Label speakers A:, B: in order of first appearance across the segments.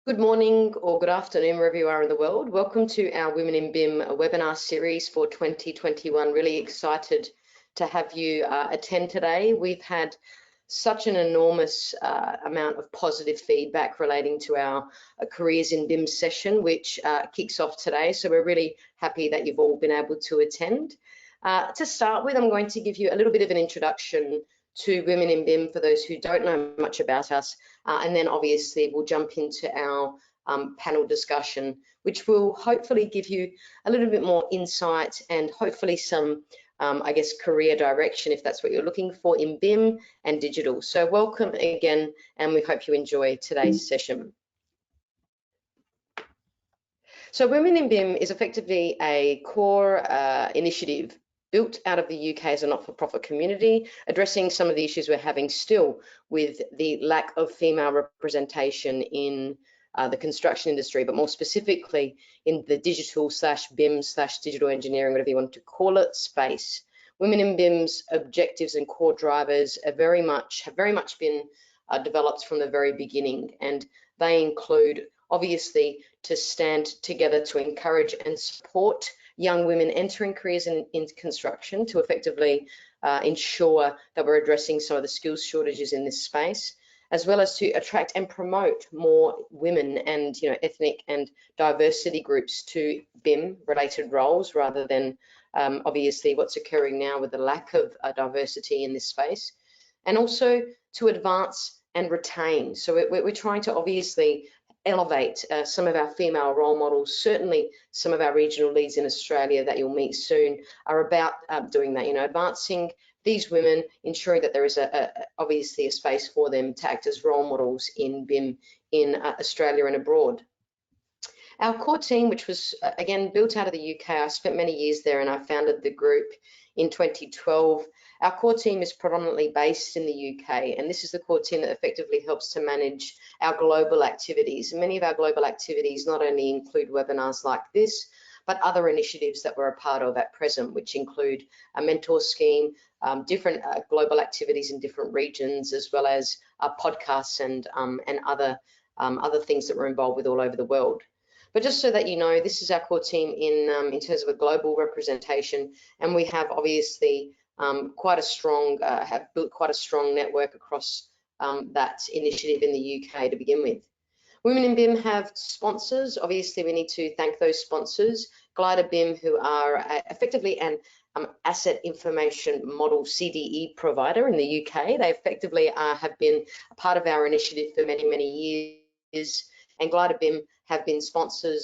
A: Good morning or good afternoon, wherever you are in the world. Welcome to our Women in BIM webinar series for 2021. Really excited to have you attend today. We've had such an enormous amount of positive feedback relating to our careers in BIM session, which kicks off today. So we're really happy that you've all been able to attend. To start with, I'm going to give you a little bit of an introduction to Women in BIM for those who don't know much about us, and then obviously we'll jump into our panel discussion, which will hopefully give you a little bit more insight and hopefully some, I guess, career direction if that's what you're looking for in BIM and digital. So welcome again, and we hope you enjoy today's session. So Women in BIM is effectively a core initiative built out of the UK as a not-for-profit community, addressing some of the issues we're having still with the lack of female representation in the construction industry, but more specifically in the digital/BIM/digital engineering, whatever you want to call it, space. Women in BIM's objectives and core drivers have very much been developed from the very beginning, and they include obviously to stand together to encourage and support young women entering careers in construction, to effectively ensure that we're addressing some of the skills shortages in this space, as well as to attract and promote more women and ethnic and diversity groups to BIM related roles, rather than obviously what's occurring now with the lack of diversity in this space, and also to advance and retain. So we're trying to obviously elevate some of our female role models. Certainly some of our regional leads in Australia that you'll meet soon are about doing that, advancing these women, ensuring that there is obviously a space for them to act as role models in BIM in Australia and abroad. Our core team, which was again built out of the UK, I spent many years there and I founded the group in 2012. Our core team is predominantly based in the UK, and this is the core team that effectively helps to manage our global activities. Many of our global activities not only include webinars like this, but other initiatives that we're a part of at present, which include a mentor scheme, different global activities in different regions, as well as podcasts and other things that we're involved with all over the world. But just so that you know, this is our core team in terms of a global representation, and we have obviously have built quite a strong network across that initiative in the UK to begin with. Women in BIM have sponsors. Obviously, we need to thank those sponsors. Glider BIM, who are effectively an asset information model CDE provider in the UK. They effectively have been a part of our initiative for many, many years. And Glider BIM have been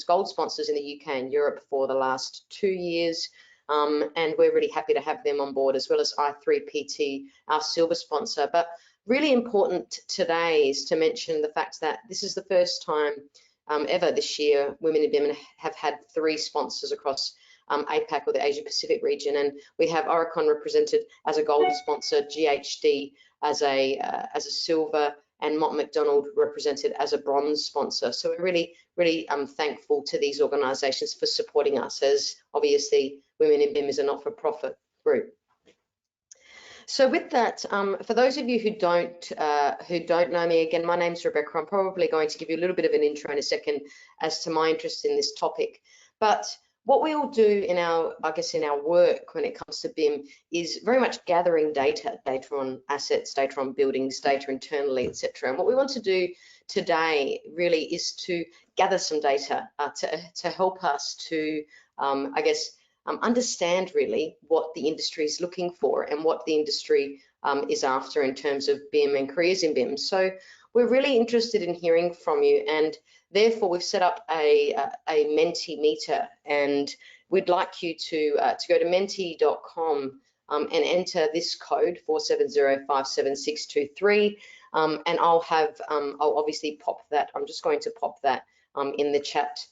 A: gold sponsors in the UK and Europe for the last 2 years. And we're really happy to have them on board, as well as i3PT, our silver sponsor. But really important today is to mention the fact that this is the first time ever this year Women in BIM have had 3 sponsors across APAC, or the Asia Pacific region, and we have Oricon represented as a gold sponsor, GHD as a silver, and Mott MacDonald represented as a bronze sponsor. So we're really, really thankful to these organisations for supporting us, as obviously Women in BIM is a not-for-profit group. So with that, for those of you who don't know me, again, my name's Rebecca. I'm probably going to give you a little bit of an intro in a second as to my interest in this topic. But what we all do in our work when it comes to BIM is very much gathering data on assets, data on buildings, data internally, etc. And what we want to do today really is to gather some data to help us to, understand really what the industry is looking for and what the industry is after in terms of BIM and careers in BIM. So we're really interested in hearing from you, and therefore we've set up a Mentimeter, and we'd like you to go to menti.com and enter this code 4705763, and I'll obviously pop that. I'm just going to pop that in the chat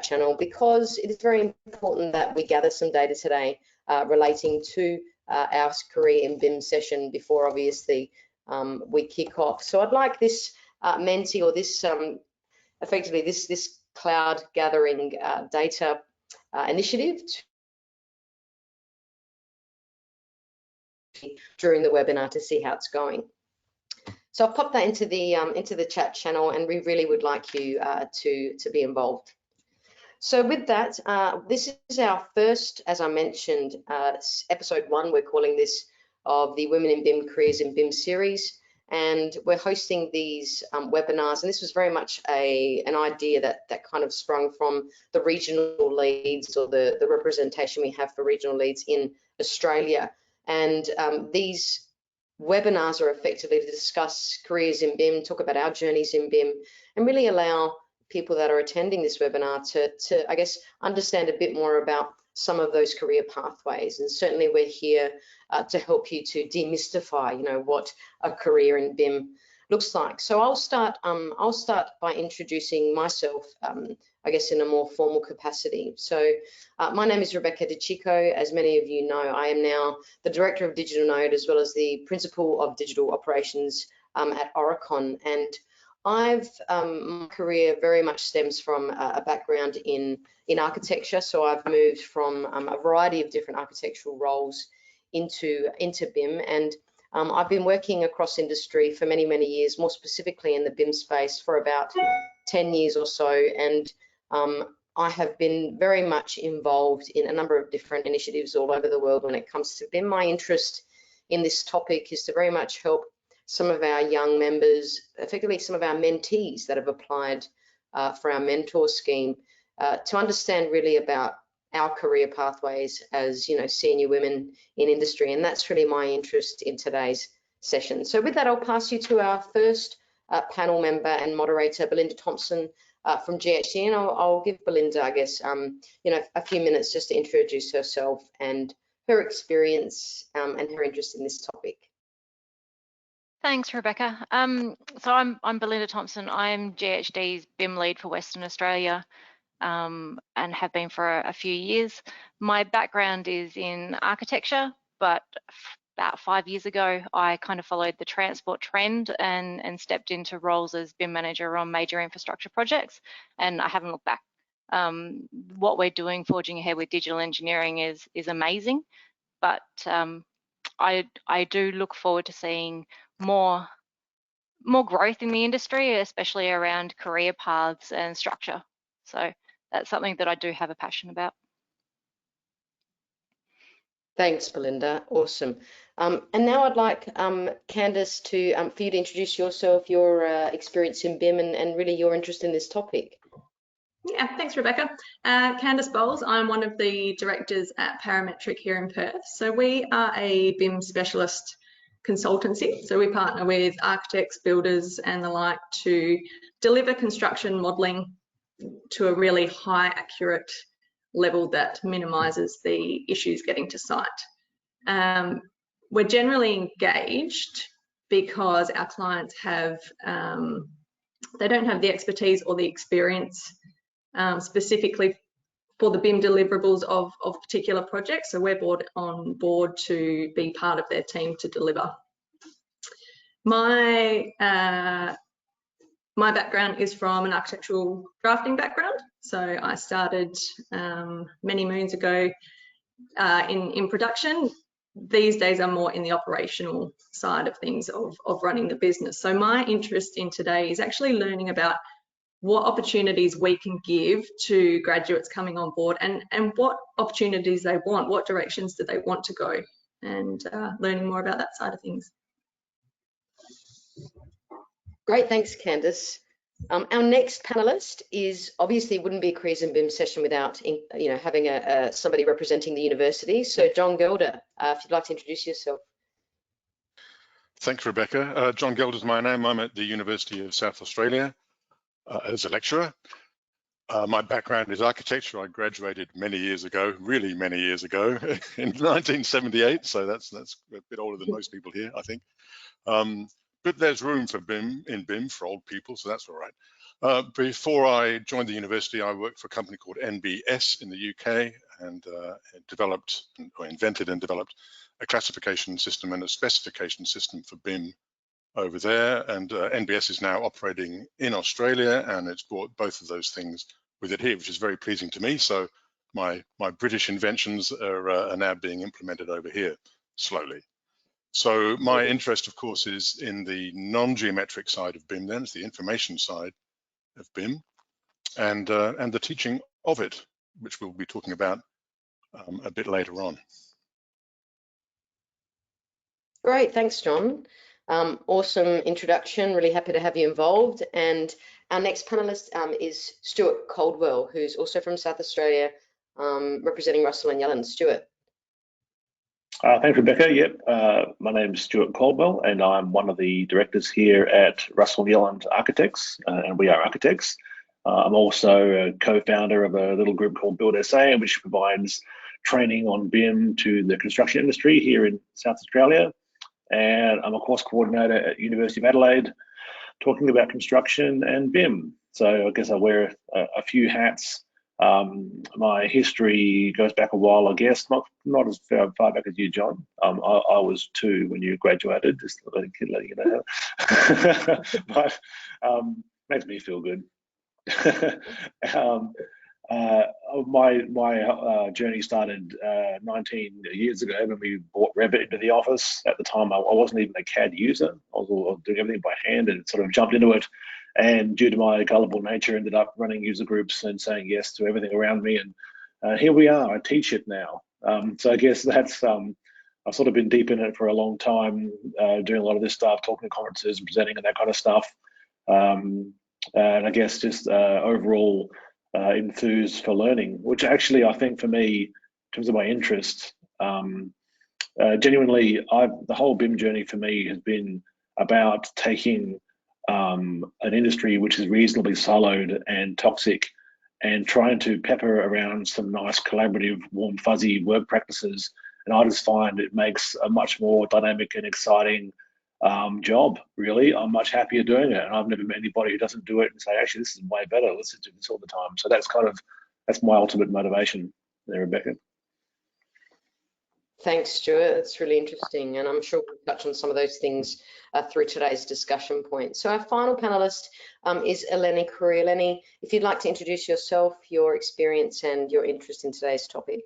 A: channel, because it is very important that we gather some data today relating to our career in BIM session before obviously we kick off. So I'd like this Menti, or this effectively this cloud gathering data initiative during the webinar to see how it's going. So I'll pop that into the chat channel, and we really would like you to be involved. So with that, this is our first, as I mentioned, episode 1. We're calling this of the Women in BIM Careers in BIM series, and we're hosting these webinars. And this was very much an idea that kind of sprung from the regional leads, or the representation we have for regional leads in Australia. And these webinars are effectively to discuss careers in BIM, talk about our journeys in BIM, and really allow people that are attending this webinar to I guess, understand a bit more about some of those career pathways. And certainly we're here to help you to demystify, what a career in BIM looks like. So I'll start by introducing myself, I guess, in a more formal capacity. So my name is Rebecca De Cicco. As many of you know, I am now the Director of Digital Node, as well as the Principal of Digital Operations at Oricon. And my career very much stems from a background in architecture. So I've moved from a variety of different architectural roles into BIM, and I've been working across industry for many, many years, more specifically in the BIM space for about 10 years or so. And I have been very much involved in a number of different initiatives all over the world when it comes to BIM. My interest in this topic is to very much help some of our young members, effectively some of our mentees that have applied for our mentor scheme, to understand really about our career pathways as senior women in industry. And that's really my interest in today's session. So with that, I'll pass you to our first panel member and moderator, Belinda Thompson from GHD, and I'll give Belinda, I guess, a few minutes just to introduce herself and her experience and her interest in this topic.
B: Thanks, Rebecca. So I'm Belinda Thompson. I'm GHD's BIM lead for Western Australia, and have been for a few years. My background is in architecture, but about 5 years ago, I kind of followed the transport trend and stepped into roles as BIM manager on major infrastructure projects, and I haven't looked back. What we're doing, forging ahead with digital engineering, is amazing, but I do look forward to seeing more growth in the industry, especially around career paths and structure. So that's something that I do have a passion about.
A: Thanks, Belinda. Awesome. And now I'd like Candice for you to introduce yourself, your experience in BIM, and really your interest in this topic.
C: Yeah, thanks, Rebecca. Candice Bowles, I'm one of the directors at Parametric here in Perth. So we are a BIM specialist consultancy. So we partner with architects, builders and the like to deliver construction modelling to a really high accurate level that minimises the issues getting to site. We're generally engaged because our clients have, they don't have the expertise or the experience specifically for the BIM deliverables of particular projects. So we're on board to be part of their team to deliver. My background is from an architectural drafting background. So I started many moons ago in production. These days I'm more in the operational side of things of running the business. So my interest in today is actually learning about what opportunities we can give to graduates coming on board and what opportunities they want, what directions do they want to go, and learning more about that side of things.
A: Great, thanks, Candice. Our next panelist is obviously wouldn't be a Careers in BIM session without having somebody representing the university. So John Gelder, if you'd like to introduce yourself.
D: Thanks, Rebecca. John Gelder is my name. I'm at the University of South Australia as a lecturer. My background is architecture. I graduated many years ago, really many years ago, in 1978. So that's a bit older than most people here, I think. But there's room for BIM in BIM for old people, so that's all right. Before I joined the university, I worked for a company called NBS in the UK and invented and developed a classification system and a specification system for BIM over there. And NBS is now operating in Australia, and it's brought both of those things with it here, which is very pleasing to me. So my British inventions are now being implemented over here slowly. So my interest, of course, is in the non-geometric side of BIM. Then it's the information side of BIM, and the teaching of it, which we'll be talking about a bit later on.
A: Great, thanks, John. Awesome introduction, really happy to have you involved. And our next panelist is Stuart Caldwell, who's also from South Australia, representing Russell and Yelland. Stuart.
E: Thanks, Rebecca. Yep, my name is Stuart Caldwell, and I'm one of the directors here at Russell Yelland Architects, and we are architects. I'm also a co-founder of a little group called Build SA, which provides training on BIM to the construction industry here in South Australia. And I'm a course coordinator at University of Adelaide, talking about construction and BIM. So I guess I wear a few hats. My history goes back a while, I guess, not as far back as you, John. I was 2 when you graduated, just letting you know. But makes me feel good. My journey started 19 years ago when we brought Revit into the office. At the time, I wasn't even a CAD user. I was doing everything by hand and sort of jumped into it. And due to my gullible nature, ended up running user groups and saying yes to everything around me. And here we are. I teach it now. So I guess that's I've sort of been deep in it for a long time, doing a lot of this stuff, talking to conferences, presenting, and that kind of stuff. And I guess just overall enthused for learning, which actually I think for me, in terms of my interest, genuinely, the whole BIM journey for me has been about taking an industry which is reasonably siloed and toxic and trying to pepper around some nice collaborative, warm, fuzzy work practices. And I just find it makes a much more dynamic and exciting job, really. I'm much happier doing it. And I've never met anybody who doesn't do it and say, actually, this is way better. Let's do this all the time. So that's my ultimate motivation there, Rebecca.
A: Thanks, Stuart. That's really interesting. And I'm sure we'll touch on some of those things through today's discussion point. So our final panelist is Eleni Khoury. Eleni, if you'd like to introduce yourself, your experience and your interest in today's topic.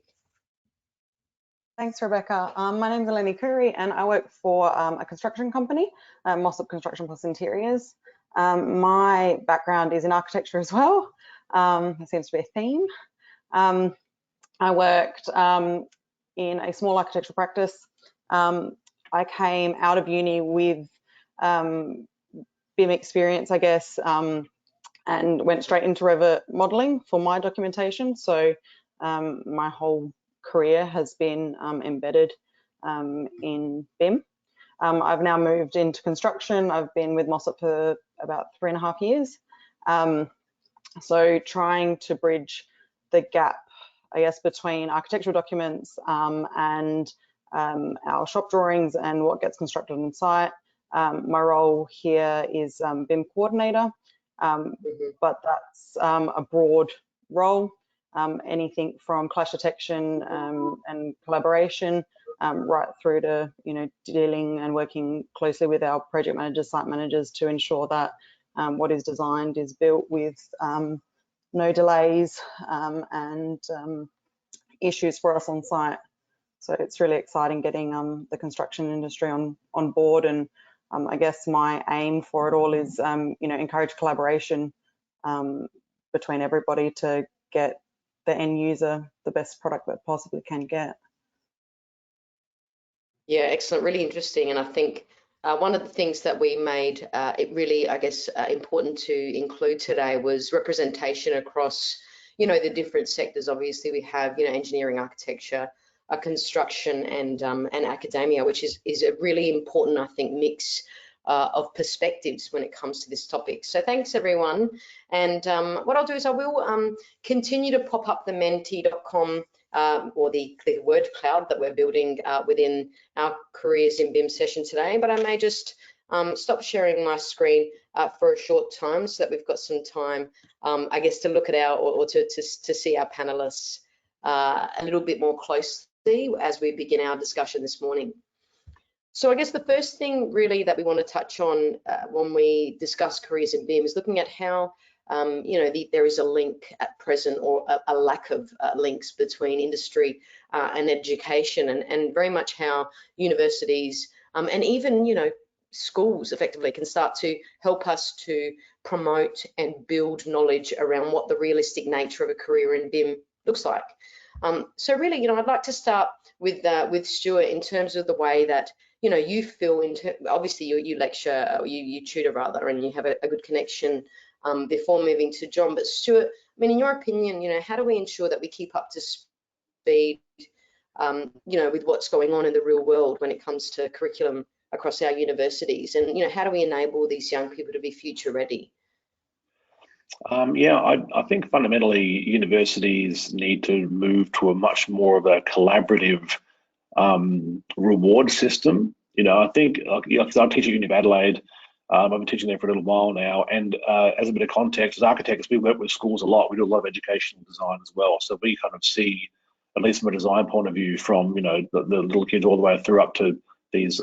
F: Thanks, Rebecca. My name is Eleni Khoury and I work for a construction company, Mossop Construction Plus Interiors. My background is in architecture as well. There seems to be a theme. I worked in a small architectural practice. I came out of uni with BIM experience, I guess, and went straight into Revit modeling for my documentation. So my whole career has been embedded in BIM. I've now moved into construction. I've been with Mossop for about 3.5 years. So trying to bridge the gap, I guess, between architectural documents and our shop drawings and what gets constructed on site. My role here is BIM coordinator, but that's a broad role. Anything from clash detection and collaboration right through to dealing and working closely with our project managers, site managers to ensure that what is designed is built with no delays and issues for us on site. So it's really exciting getting the construction industry on board, and I guess my aim for it all is encourage collaboration between everybody to get the end user the best product that possibly can get.
A: Yeah, excellent, really interesting. And I think one of the things that we made it really, I guess, important to include today was representation across, the different sectors. Obviously, we have, engineering, architecture, construction, and academia, which is a really important, I think, mix of perspectives when it comes to this topic. So thanks, everyone. And what I'll do is I will continue to pop up the menti.com or the word cloud that we're building within our careers in BIM session today, but I may just stop sharing my screen for a short time so that we've got some time, I guess, to look at or to see our panelists a little bit more closely as we begin our discussion this morning. So I guess the first thing really that we want to touch on when we discuss careers in BIM is looking at how there is a link at present, or a lack of links between industry and education, and very much how universities And even, schools effectively can start to help us to promote and build knowledge around what the realistic nature of a career in BIM looks like. So really, I'd like to start with Stuart in terms of the way that you feel. Obviously, you lecture, or you tutor rather, and you have a good connection before moving to John. But Stuart, I mean, in your opinion, how do we ensure that we keep up to speed, with what's going on in the real world when it comes to curriculum across our universities, and how do we enable these young people to be future ready?
E: Yeah, I think fundamentally universities need to move to a much more of a collaborative reward system. I think, because I teach at Uni of Adelaide, I've been teaching there for a little while now, and as a bit of context, as architects, we work with schools a lot. We do a lot of educational design as well, so we kind of see, at least from a design point of view, from the little kids all the way through up to these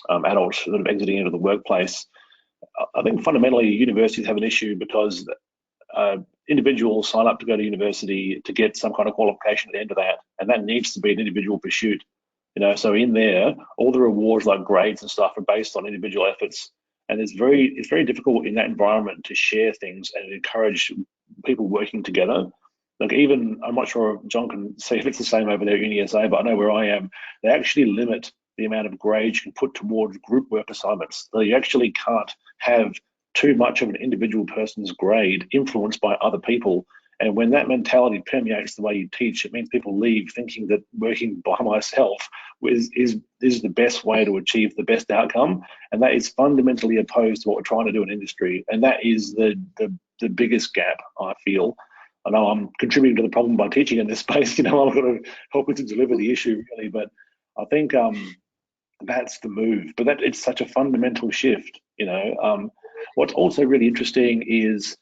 E: adults that are exiting into the workplace. I think fundamentally universities have an issue because individuals sign up to go to university to get some kind of qualification at the end of that, and that needs to be an individual pursuit. So in there, all the rewards like grades and stuff are based on individual efforts, and it's very difficult in that environment to share things and encourage people working together. Like, even, I'm not sure if John can see if it's the same over there at UniSA, but I know where I am, they actually limit the amount of grades you can put towards group work assignments. So you actually can't have too much of an individual person's grade influenced by other people. And when that mentality permeates the way you teach, it means people leave thinking that working by myself is the best way to achieve the best outcome. And that is fundamentally opposed to what we're trying to do in industry. And that is the biggest gap, I feel. I know I'm contributing to the problem by teaching in this space. I'm going to help to deliver the issue, really. But I think that's the move. But it's such a fundamental shift. What's also really interesting is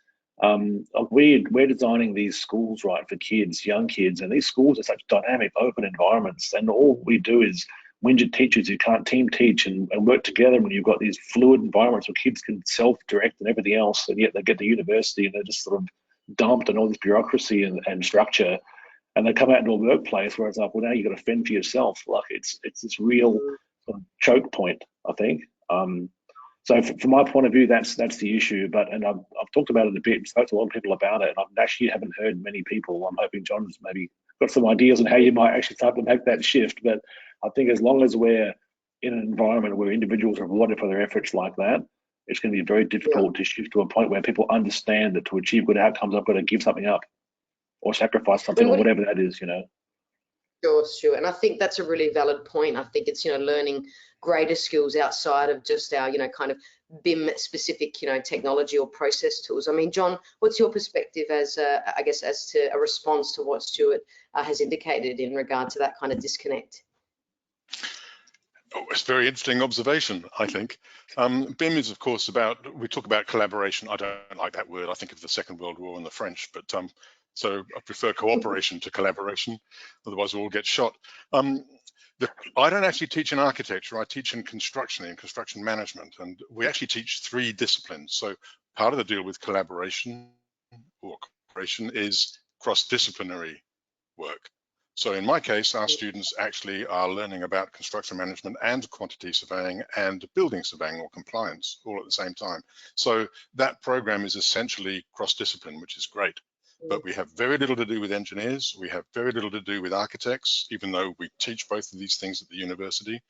E: we're designing these schools, right, for kids, young kids, and these schools are such dynamic, open environments, and all we do is widget teachers who can't team teach and work together when you've got these fluid environments where kids can self-direct and everything else, and yet they get to university and they're just sort of dumped in all this bureaucracy and structure, and they come out into a workplace where it's like, well, now you've got to fend for yourself. Like, it's this real sort of choke point, I think. So from my point of view, that's the issue. And I've talked about it a bit, spoke to a lot of people about it, and I actually haven't heard many people. I'm hoping John's maybe got some ideas on how you might actually start to make that shift. But I think as long as we're in an environment where individuals are rewarded for their efforts like that, it's going to be very difficult to shift to a point where people understand that to achieve good outcomes, I've got to give something up or sacrifice something, or whatever that is,
A: Sure. And I think that's a really valid point. I think it's, learning greater skills outside of just our, kind of BIM specific, technology or process tools. I mean, John, what's your perspective as to a response to what Stuart has indicated in regard to that kind of disconnect?
D: Oh, it's a very interesting observation, I think. BIM is, of course, we talk about collaboration. I don't like that word. I think of the Second World War and the French, but so I prefer cooperation to collaboration, otherwise we'll all get shot. I don't actually teach in architecture, I teach in construction management, and we actually teach 3 disciplines. So part of the deal with collaboration or cooperation is cross-disciplinary work. So in my case, our students actually are learning about construction management and quantity surveying and building surveying or compliance all at the same time. So that program is essentially cross-discipline, which is great. But we have very little to do with engineers. We have very little to do with architects, even though we teach both of these things at the university.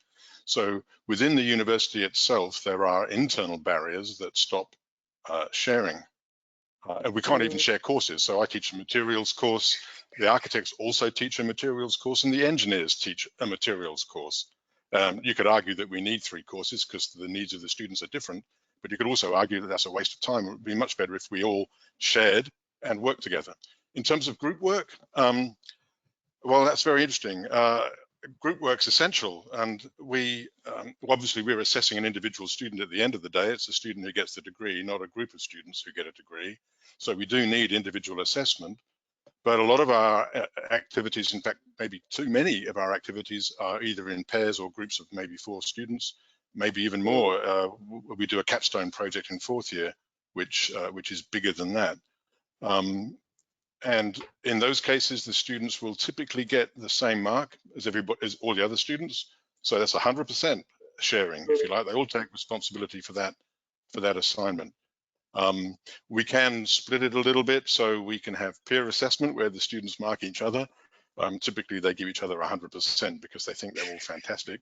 D: So within the university itself, there are internal barriers that stop sharing. And we can't even share courses. So I teach a materials course. The architects also teach a materials course, and the engineers teach a materials course. You could argue that we need 3 courses because the needs of the students are different, but you could also argue that that's a waste of time. It would be much better if we all shared and work together. In terms of group work, well, that's very interesting. Group work's essential, and obviously we're assessing an individual student at the end of the day. It's the student who gets the degree, not a group of students who get a degree. So we do need individual assessment, but a lot of our activities, in fact, maybe too many of our activities are either in pairs or groups of maybe 4 students, maybe even more. We do a capstone project in 4th year, which is bigger than that. And in those cases, the students will typically get the same mark as all the other students. So that's 100%. sharing, if you like. They all take responsibility for that assignment. We can split it a little bit, so we can have peer assessment where the students mark each other. Typically they give each other 100% because they think they're all fantastic.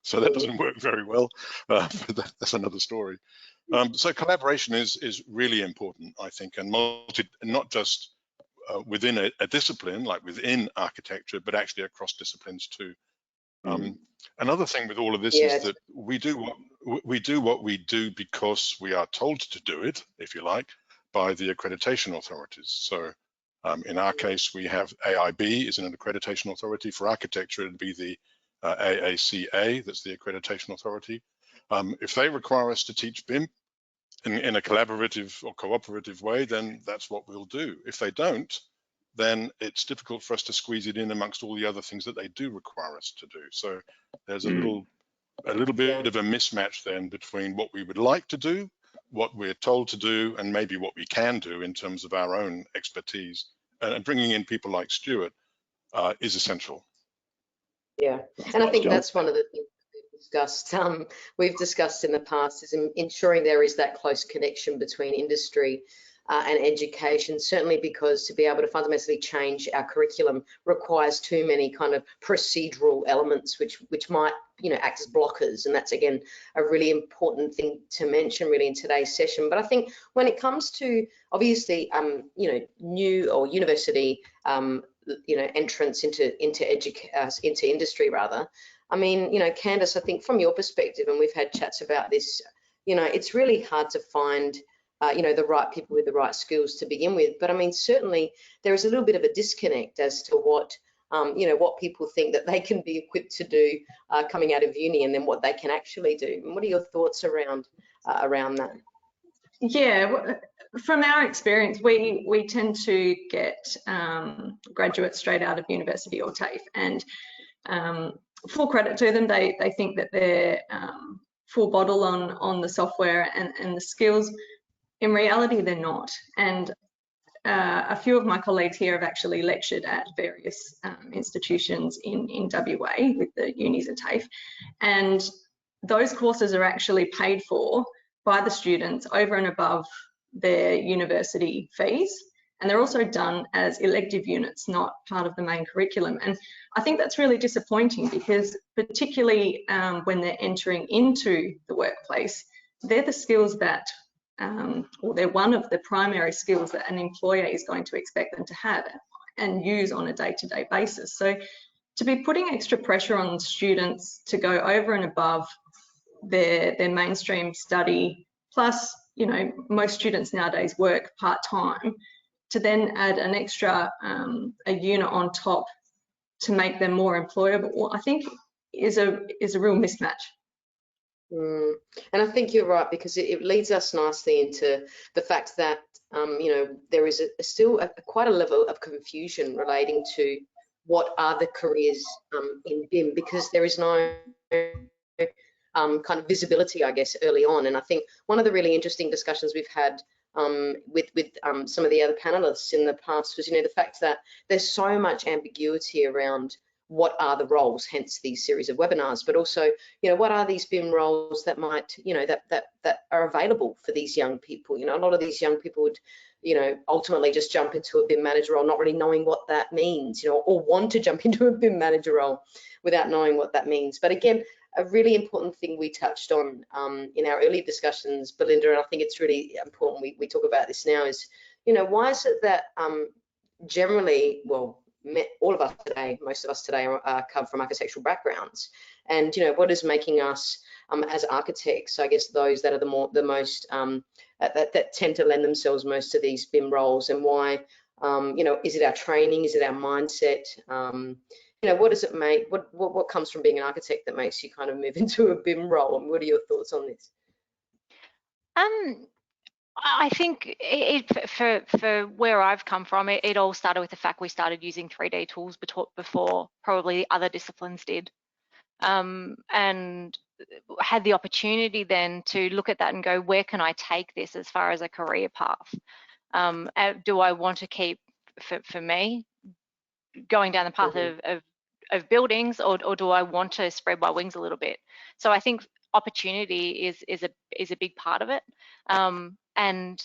D: So that doesn't work very well, but that's another story. So collaboration is really important, I think, and not just within a discipline, like within architecture, but actually across disciplines too. Another thing with all of this is that we do what we do because we are told to do it, if you like, by the accreditation authorities. So in our case, we have AIB is an accreditation authority. For architecture, it'd be the AACA, that's the accreditation authority. If they require us to teach BIM in a collaborative or cooperative way, then that's what we'll do. If they don't, then it's difficult for us to squeeze it in amongst all the other things that they do require us to do. So there's a little bit of a mismatch then between what we would like to do, what we're told to do, and maybe what we can do in terms of our own expertise. And bringing in people like Stuart is essential.
A: Yeah, and I think that's one of the things we've discussed in the past is ensuring there is that close connection between industry and education, certainly because to be able to fundamentally change our curriculum requires too many kind of procedural elements which might act as blockers, and that's again a really important thing to mention really in today's session. But I think when it comes to obviously new or university entrance into industry rather, I mean, Candice, I think from your perspective, and we've had chats about this, it's really hard to find the right people with the right skills to begin with. But I mean, certainly there is a little bit of a disconnect as to what people think that they can be equipped to do coming out of uni, and then what they can actually do. And what are your thoughts around that?
C: Yeah, from our experience, we tend to get graduates straight out of university or TAFE, and full credit to them, they think that they're full bottle on the software and the skills. In reality, they're not. And a few of my colleagues here have actually lectured at various institutions in WA with the unis and TAFE, and those courses are actually paid for by the students over and above their university fees, and they're also done as elective units, not part of the main curriculum. And I think that's really disappointing, because particularly when they're entering into the workplace, they're the skills that or they're one of the primary skills that an employer is going to expect them to have and use on a day-to-day basis. So to be putting extra pressure on students to go over and above their mainstream study, plus most students nowadays work part-time, to then add an extra a unit on top to make them more employable, I think is a real mismatch.
A: And I think you're right, because it leads us nicely into the fact that there is still quite a level of confusion relating to what are the careers in BIM, because there is no kind of visibility, I guess, early on. And I think one of the really interesting discussions we've had with some of the other panelists in the past was the fact that there's so much ambiguity around what are the roles, hence these series of webinars, but also, what are these BIM roles that might, that are available for these young people? A lot of these young people would, ultimately just jump into a BIM manager role, not really knowing what that means, or want to jump into a BIM manager role without knowing what that means. But again, a really important thing we touched on in our early discussions, Belinda, and I think it's really important we talk about this now, is, why is it that generally, well, all of us today, most of us today come from architectural backgrounds, and what is making us as architects, I guess, those that are the most that tend to lend themselves most to these BIM roles, and why, is it our training, is it our mindset? What does it make? What comes from being an architect that makes you kind of move into a BIM role? And what are your thoughts on this?
B: I think for where I've come from, it all started with the fact we started using 3D tools before probably other disciplines did, and had the opportunity then to look at that and go, where can I take this as far as a career path? Do I want to keep, for me, going down the path of of buildings, or do I want to spread my wings a little bit? So I think opportunity is a big part of it, and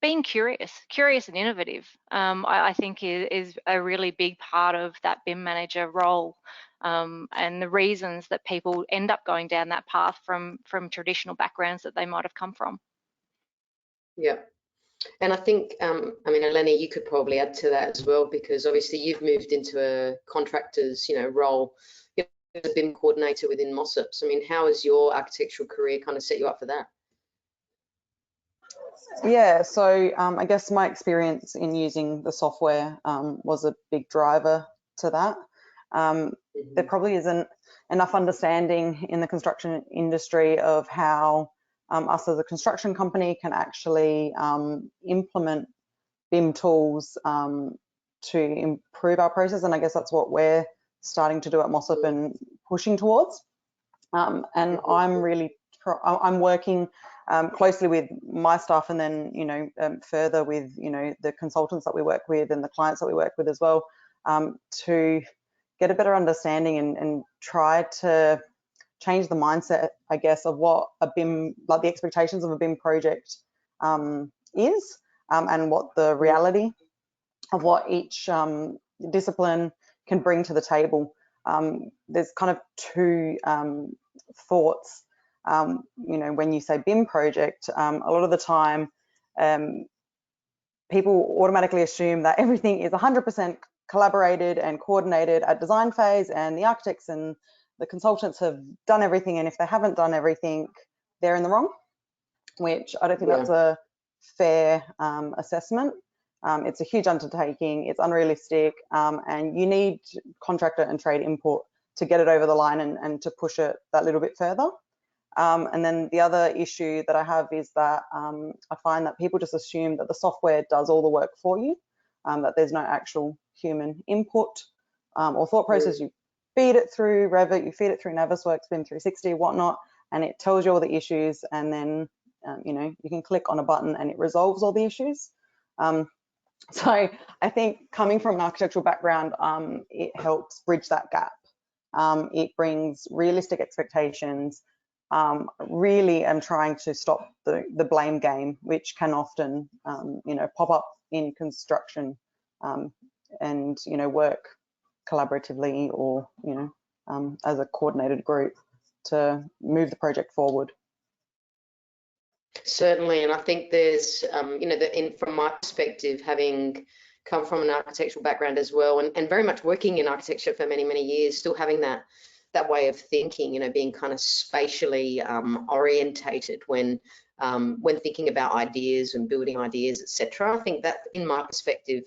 B: being curious and innovative, I think is a really big part of that BIM manager role, and the reasons that people end up going down that path from traditional backgrounds that they might have come from.
A: Yeah. And I think, I mean, Eleni, you could probably add to that as well, because obviously you've moved into a contractor's, role, as a BIM coordinator within MOSSIPs. I mean, how has your architectural career kind of set you up for that?
F: Yeah, so I guess my experience in using the software was a big driver to that. There probably isn't enough understanding in the construction industry of how us as a construction company can actually implement BIM tools to improve our process, and I guess that's what we're starting to do at MOSSIP and pushing towards. And I'm working closely with my staff, and then further with the consultants that we work with and the clients that we work with as well, to get a better understanding and try to change the mindset, I guess, of what a BIM, like the expectations of a BIM project is, and what the reality of what each discipline can bring to the table. There's kind of two thoughts. When you say BIM project, a lot of the time people automatically assume that everything is 100% collaborated and coordinated at design phase, and the architects and the consultants have done everything, and if they haven't done everything, they're in the wrong, which I don't think that's a fair assessment. It's a huge undertaking, it's unrealistic, and you need contractor and trade input to get it over the line and to push it that little bit further. And then the other issue that I have is that I find that people just assume that the software does all the work for you, that there's no actual human input or thought process. You feed it through Revit, you feed it through Navisworks, BIM 360, whatnot, and it tells you all the issues, and then you can click on a button and it resolves all the issues. So I think coming from an architectural background, it helps bridge that gap. It brings realistic expectations. Really am trying to stop the blame game, which can often pop up in construction, and work collaboratively or as a coordinated group to move the project forward.
A: Certainly, and I think there's from my perspective, having come from an architectural background as well, and very much working in architecture for many years, still having that way of thinking, being kind of spatially orientated when thinking about ideas and building ideas, etc. I think that, in my perspective,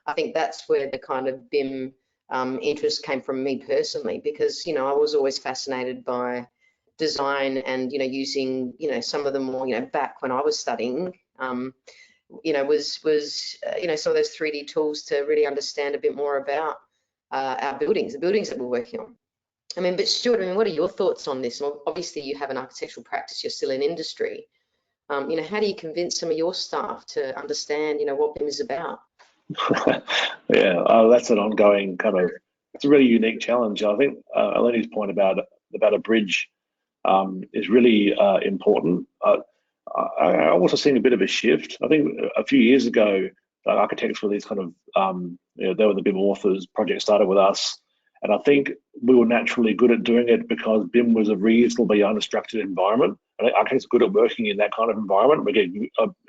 A: I think that's where the kind of BIM interest came from me personally, because I was always fascinated by design and using some of the more back when I was studying was some of those 3D tools to really understand a bit more about our buildings, the buildings that we're working on. I mean, but Stuart, what are your thoughts on this? Well, obviously you have an architectural practice, you're still in industry. How do you convince some of your staff to understand what BIM is about?
E: Yeah, that's an ongoing it's a really unique challenge. I think Eleni's point about a bridge is really important. I also seen a bit of a shift. I think a few years ago, architects were these kind of, they were the BIM authors. Project started with us, and I think we were naturally good at doing it because BIM was a reasonably unstructured environment. And architects are good at working in that kind of environment. We get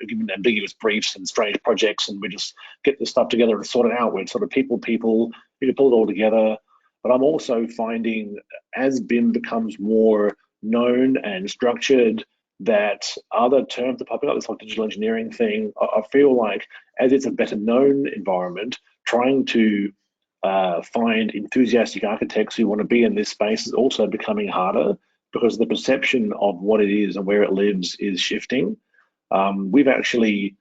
E: given ambiguous briefs and strange projects, and we just get the stuff together and sort it out. We're sort of people. You can pull it all together. But I'm also finding, as BIM becomes more known and structured, that other terms are popping up, this like digital engineering thing. I feel like as it's a better known environment, trying to find enthusiastic architects who want to be in this space is also becoming harder, because the perception of what it is and where it lives is shifting. We've actually,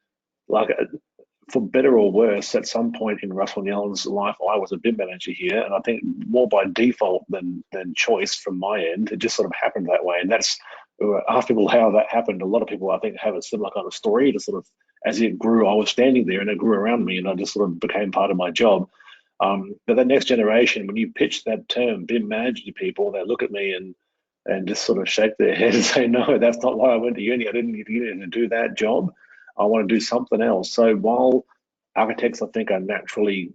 E: for better or worse, at some point in Russell and Yellen's life, I was a BIM manager here, and I think more by default than choice from my end. It just sort of happened that way, and that's, ask people how that happened. A lot of people, I think, have a similar kind of story. Just sort of, as it grew, I was standing there and it grew around me, and I just sort of became part of my job. But the next generation, when you pitch that term BIM manager to people, they look at me and just sort of shake their head and say, no, that's not why I went to uni. I didn't get to uni to do that job. I want to do something else. So while architects, I think, are naturally,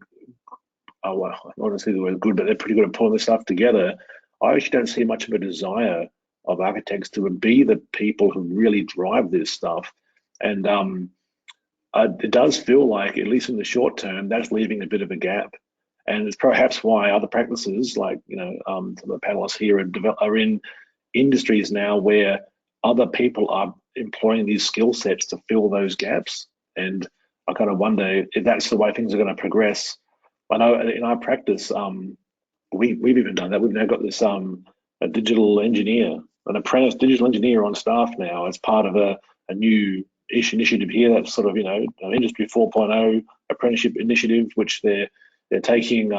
E: well, I don't want to say the word good, but they're pretty good at pulling this stuff together, I actually don't see much of a desire of architects to be the people who really drive this stuff. And it does feel like, at least in the short term, that's leaving a bit of a gap. And it's perhaps why other practices, like, some of the panelists here are in industries now where other people are employing these skill sets to fill those gaps. And I kind of wonder if that's the way things are going to progress. I know in our practice, we've even done that. We've now got this a digital engineer, an apprentice digital engineer on staff now as part of a new initiative here. That's sort of, Industry 4.0 apprenticeship initiative, which they're taking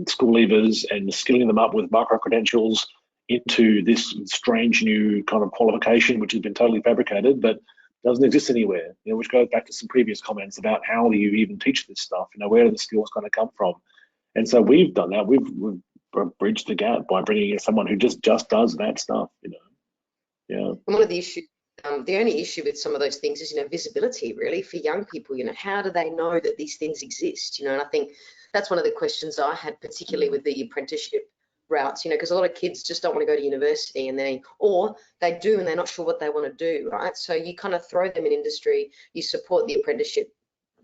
E: school leavers and skilling them up with micro credentials into this strange new kind of qualification, which has been totally fabricated, but doesn't exist anywhere. Which goes back to some previous comments about how do you even teach this stuff? Where are the skills going to come from? And so we've done that. We've bridged the gap by bringing in someone who just does that stuff. Yeah.
A: One of the issues, the only issue with some of those things is, visibility really for young people. How do they know that these things exist? And I think that's one of the questions I had, particularly with the apprenticeship routes, because a lot of kids just don't want to go to university, or they do and they're not sure what they want to do, right? So you kind of throw them in industry, you support the apprenticeship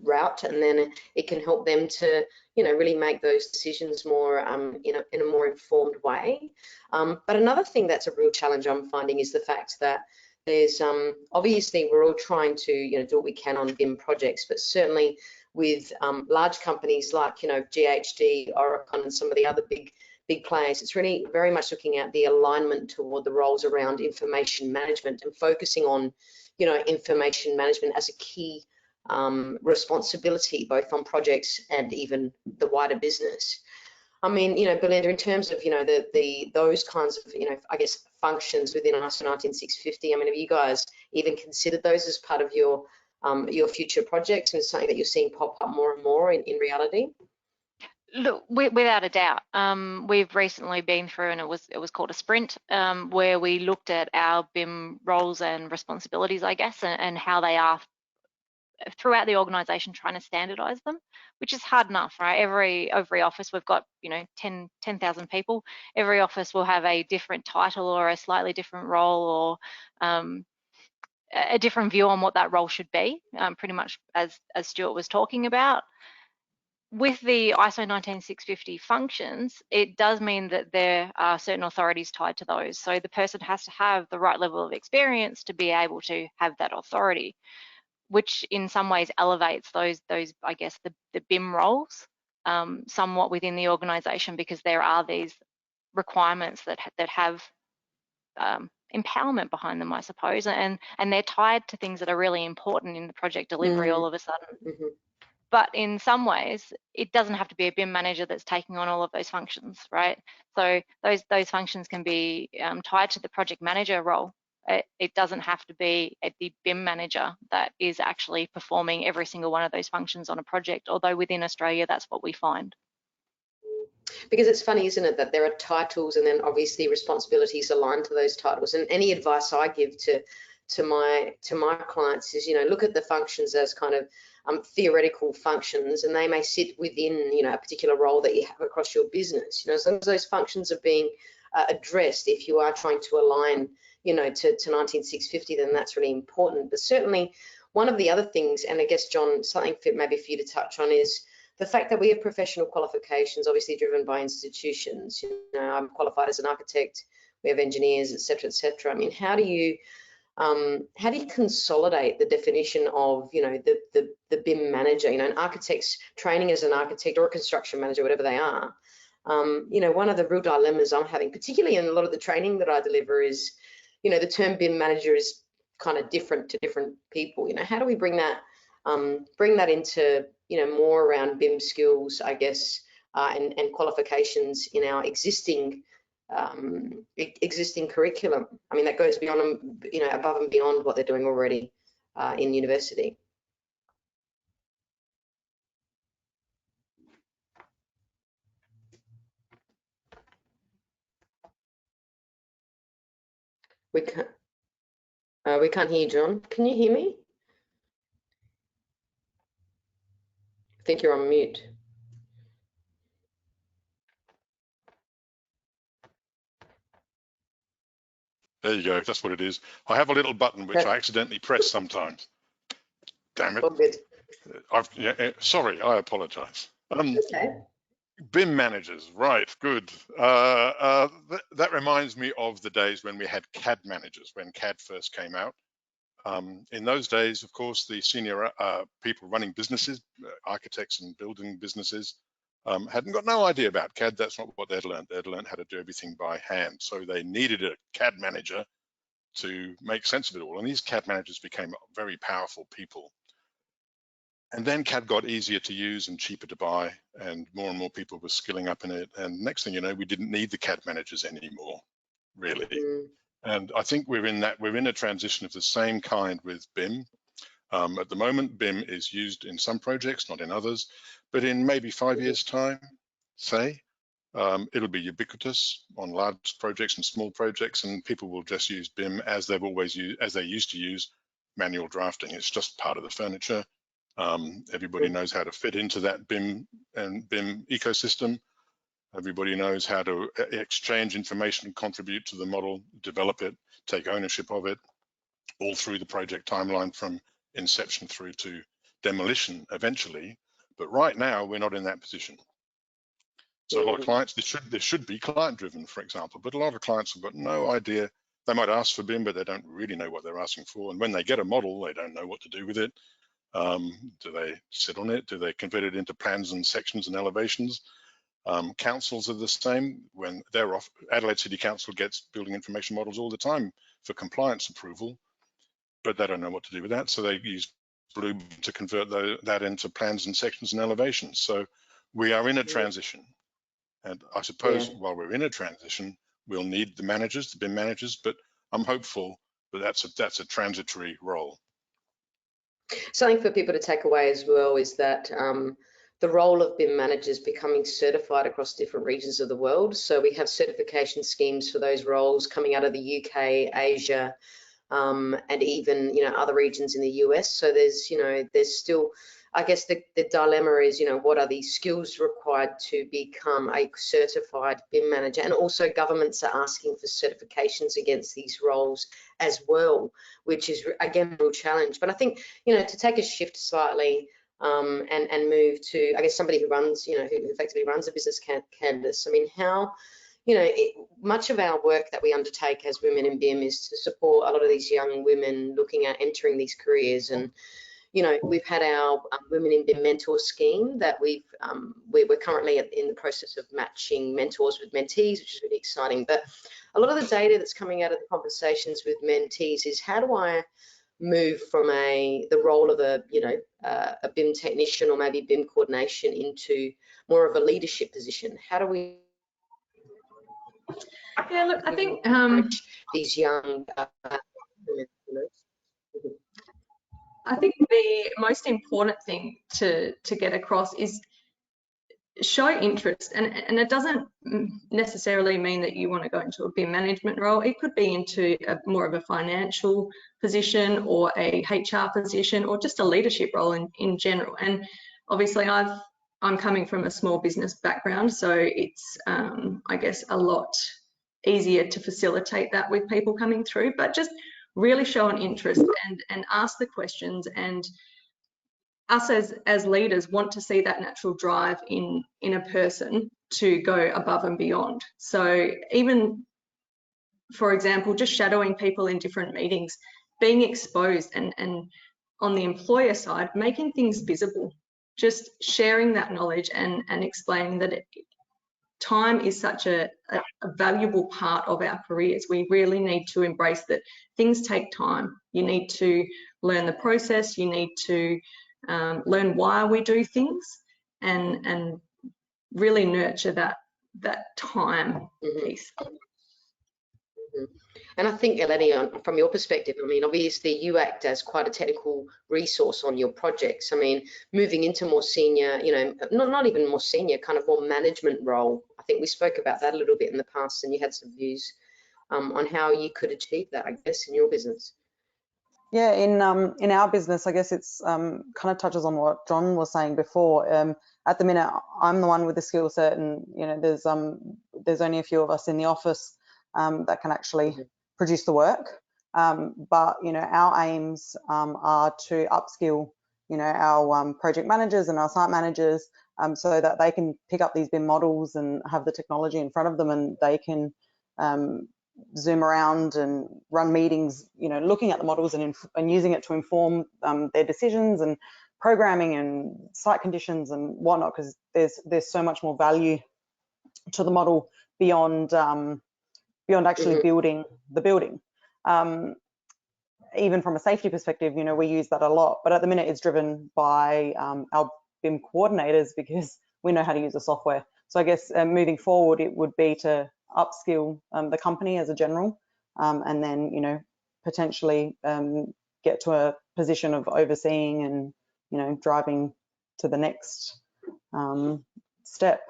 A: route, and then it can help them to, really make those decisions more in a more informed way. But another thing that's a real challenge I'm finding is the fact that there's obviously we're all trying to do what we can on BIM projects, but certainly with large companies like GHD, Oricon, and some of the other big players, it's really very much looking at the alignment toward the roles around information management and focusing on information management as a key responsibility, both on projects and even the wider business. Belinda, in terms of those kinds of I guess functions within ISO 19650, have you guys even considered those as part of your future projects, and something that you're seeing pop up more and more in reality?
B: Look, without a doubt, we've recently been through, and it was called a sprint, where we looked at our BIM roles and responsibilities, I guess, and how they are throughout the organisation, trying to standardise them, which is hard enough, right? Every office, we've got 10,000 people. Every office will have a different title or a slightly different role, or a different view on what that role should be, pretty much as Stuart was talking about. With the ISO 19650 functions, it does mean that there are certain authorities tied to those. So the person has to have the right level of experience to be able to have that authority, which in some ways elevates those I guess the BIM roles somewhat within the organisation, because there are these requirements that have empowerment behind them, I suppose, and they're tied to things that are really important in the project delivery all of a sudden.
A: Mm-hmm.
B: But in some ways, it doesn't have to be a BIM manager that's taking on all of those functions, right? So those functions can be tied to the project manager role. It doesn't have to be the BIM manager that is actually performing every single one of those functions on a project, although within Australia, that's what we find.
A: Because it's funny, isn't it, that there are titles and then obviously responsibilities aligned to those titles. And any advice I give to my clients is, look at the functions as kind of theoretical functions, and they may sit within, a particular role that you have across your business. As long as those functions are being addressed, if you are trying to align, to 19650, then that's really important. But certainly one of the other things, and I guess, John, something maybe for you to touch on, is the fact that we have professional qualifications, obviously driven by institutions. I'm qualified as an architect, we have engineers, et cetera, et cetera. How do you consolidate the definition of, the BIM manager, an architect's training as an architect or a construction manager, whatever they are. One of the real dilemmas I'm having, particularly in a lot of the training that I deliver, is, the term BIM manager is kind of different to different people. How do we bring that into, more around BIM skills, I guess, and qualifications in our existing curriculum? That goes beyond, above and beyond what they're doing already in university. We can't hear you, John. Can you hear me? I think you're on mute.
D: There you go. That's what it is. I have a little button which I accidentally press sometimes. Damn it.
A: All good.
D: Sorry, I apologize.
A: Okay.
D: BIM managers, right, good. That reminds me of the days when we had CAD managers, when CAD first came out. In those days, of course, the senior people running businesses, architects and building businesses, hadn't got no idea about CAD. That's not what they'd learned. They'd learned how to do everything by hand. So they needed a CAD manager to make sense of it all. And these CAD managers became very powerful people. And then CAD got easier to use and cheaper to buy, and more people were skilling up in it. And next thing you know, we didn't need the CAD managers anymore, really. And I think we're in a transition of the same kind with BIM. At the moment, BIM is used in some projects, not in others, but in maybe 5 years' time, say, it'll be ubiquitous on large projects and small projects, and people will just use BIM as they've always used, as they used to use manual drafting. It's just part of the furniture. Everybody knows how to fit into that BIM and BIM ecosystem. Everybody knows how to exchange information, contribute to the model, develop it, take ownership of it, all through the project timeline from inception through to demolition eventually. But right now, we're not in that position. So a lot of clients, this should be client-driven, for example, but a lot of clients have got no idea. They might ask for BIM, but they don't really know what they're asking for. And when they get a model, they don't know what to do with it. Do they sit on it? Do they convert it into plans and sections and elevations? Councils are the same. When they're off, Adelaide City Council gets building information models all the time for compliance approval, but they don't know what to do with that. So they use Blue to convert that into plans and sections and elevations. So we are in a transition. And I suppose while we're in a transition, we'll need the managers, the BIM managers, but I'm hopeful that that's a transitory role.
A: Something for people to take away as well is that the role of BIM managers becoming certified across different regions of the world. So we have certification schemes for those roles coming out of the UK, Asia, and even other regions in the US. So there's still, I guess the dilemma is, what are these skills required to become a certified BIM manager? And also governments are asking for certifications against these roles as well, which is again a real challenge. But I think, to take a shift slightly and move to, I guess, somebody who runs, who effectively runs a business canvas. I mean, how, much of our work that we undertake as women in BIM is to support a lot of these young women looking at entering these careers. And we've had our Women in BIM mentor scheme that we're currently in the process of matching mentors with mentees, which is really exciting. But a lot of the data that's coming out of the conversations with mentees is, how do I move from the role of a BIM technician or maybe BIM coordination into more of a leadership position? How do we?
C: Yeah, look, I think
A: these young
C: I think the most important thing to get across is show interest, and it doesn't necessarily mean that you want to go into a BIM management role. It could be into more of a financial position or a HR position or just a leadership role in general. And obviously I'm coming from a small business background, so it's I guess a lot easier to facilitate that with people coming through, but just really show an interest and ask the questions. And us as leaders want to see that natural drive in a person to go above and beyond. So even, for example, just shadowing people in different meetings, being exposed, and on the employer side, making things visible, just sharing that knowledge and explaining that time is such a valuable part of our careers. We really need to embrace that things take time. You need to learn the process, you need to learn why we do things, and really nurture that time piece.
A: And I think, Eleni, from your perspective, I mean, obviously you act as quite a technical resource on your projects. I mean, moving into more senior, not even more senior, kind of more management role. I think we spoke about that a little bit in the past, and you had some views on how you could achieve that, I guess, in your business.
F: Yeah, in our business, I guess it's kind of touches on what John was saying before. At the minute, I'm the one with the skill set, and there's only a few of us in the office that can actually produce the work. But our aims are to upskill our project managers and our site managers so that they can pick up these BIM models and have the technology in front of them, and they can zoom around and run meetings, looking at the models and using it to inform their decisions and programming and site conditions and whatnot, because there's so much more value to the model beyond actually building the building. Even from a safety perspective, we use that a lot, but at the minute it's driven by our BIM coordinators because we know how to use the software. So I guess moving forward, it would be to upskill the company as a general, and then potentially get to a position of overseeing and driving to the next step.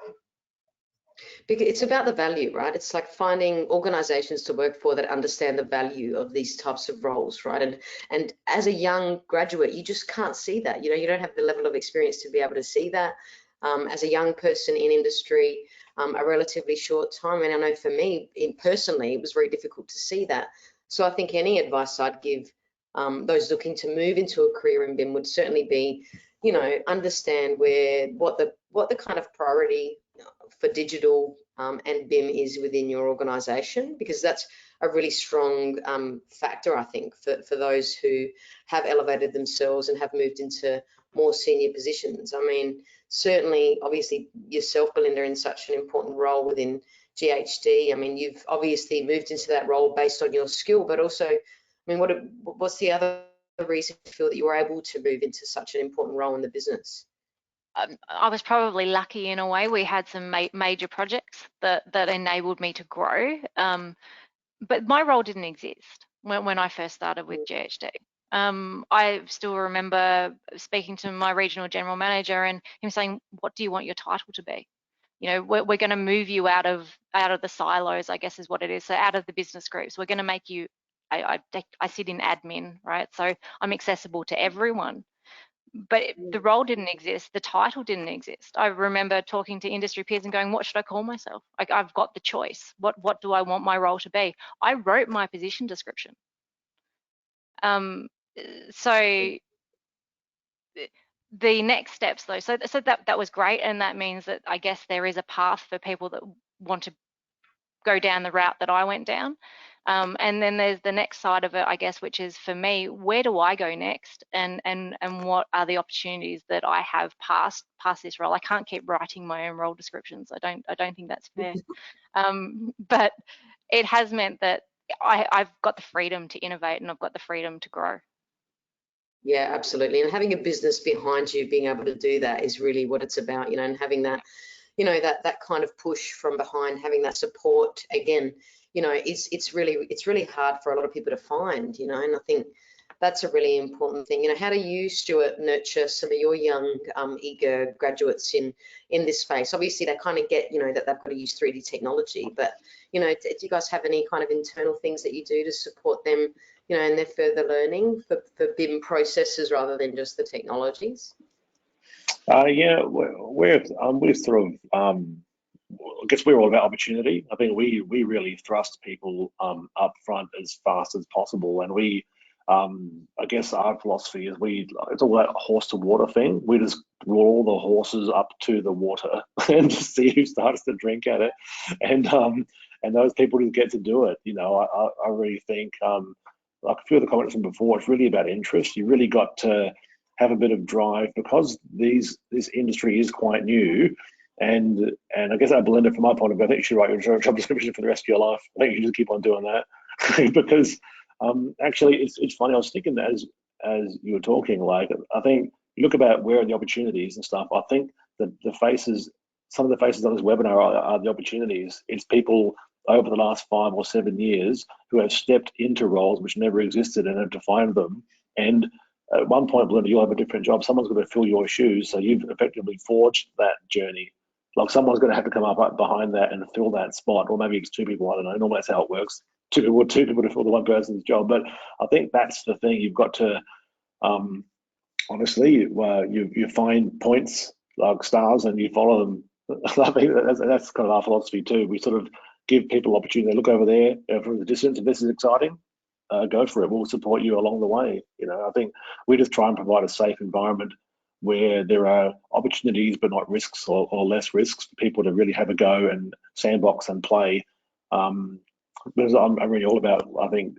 A: Because it's about the value, right? It's like finding organizations to work for that understand the value of these types of roles, right? And as a young graduate, you just can't see that. You don't have the level of experience to be able to see that. As a young person in industry, a relatively short time, and I know for me personally, it was very difficult to see that. So I think any advice I'd give those looking to move into a career in BIM would certainly be, understand what the kind of priority for digital and BIM is within your organization, because that's a really strong factor, I think, for those who have elevated themselves and have moved into more senior positions. I mean, certainly, obviously, yourself, Belinda, in such an important role within GHD. I mean, you've obviously moved into that role based on your skill, but also, I mean, what's the other reason you feel that you were able to move into such an important role in the business?
B: I was probably lucky in a way. We had some major projects that enabled me to grow, but my role didn't exist when I first started with GHD. I still remember speaking to my regional general manager and him saying, "What do you want your title to be? We're going to move you out of the silos, I guess is what it is. So out of the business groups, we're going to make you." I sit in admin, right? So I'm accessible to everyone. But the role didn't exist, the title didn't exist. I remember talking to industry peers and going, what should I call myself? Like, I've got the choice. What do I want my role to be? I wrote my position description. So the next steps though, so that was great, and that means that I guess there is a path for people that want to go down the route that I went down. And then there's the next side of it, I guess, which is for me, where do I go next, and what are the opportunities that I have past this role? I can't keep writing my own role descriptions. I don't think that's fair. But it has meant that I've got the freedom to innovate and I've got the freedom to grow.
A: Yeah, absolutely. And having a business behind you, being able to do that is really what it's about, and having that, that kind of push from behind, having that support again. It's really hard for a lot of people to find, and I think that's a really important thing. How do you, Stuart, nurture some of your young, eager graduates in this space? Obviously, they kind of get, that they've got to use 3D technology, but, do you guys have any kind of internal things that you do to support them, in their further learning for BIM processes rather than just the technologies?
E: Yeah, we're sort of, I guess we're all about opportunity. I think we really thrust people up front as fast as possible, and I guess our philosophy is it's all that horse to water thing. We just roll the horses up to the water and just see who starts to drink at it, and those people just get to do it. I really think like a few of the comments from before, it's really about interest. You really got to have a bit of drive, because this industry is quite new. And I guess Belinda, from my point of view, I think you should write your job description for the rest of your life. I think you should just keep on doing that. Because actually, it's funny. I was thinking that as you were talking, like, I think you look about where are the opportunities and stuff. I think that some of the faces on this webinar are the opportunities. It's people over the last 5 or 7 years who have stepped into roles which never existed and have defined them. And at one point, Belinda, you'll have a different job. Someone's going to fill your shoes. So you've effectively forged that journey. Like, someone's going to have to come up behind that and fill that spot, or maybe it's 2 people. I don't know. Normally that's how it works. two people to fill the one person's job. But I think that's the thing. You've got to honestly, you find points like stars and you follow them. I think that's kind of our philosophy too. We sort of give people opportunity. They look over there from the distance. If this is exciting, go for it. We'll support you along the way. You know, I think we just try and provide a safe environment where there are opportunities but not risks or less risks for people to really have a go and sandbox and play. Because I'm really all about, I think,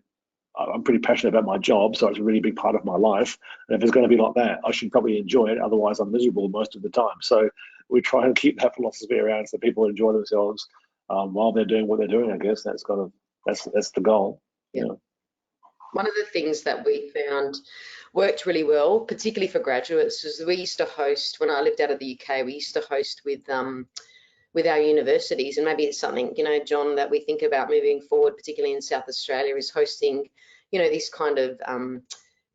E: I'm pretty passionate about my job, so it's a really big part of my life. And if it's going to be like that, I should probably enjoy it. Otherwise, I'm miserable most of the time. So we try and keep that philosophy around so people enjoy themselves while they're doing what they're doing. I guess that's the goal.
A: Yeah. One of the things that we found worked really well, particularly for graduates, is we used to host, when I lived out of the UK, we used to host with our universities, and maybe it's something, you know, John, that we think about moving forward, particularly in South Australia, is hosting, you know, these kind of,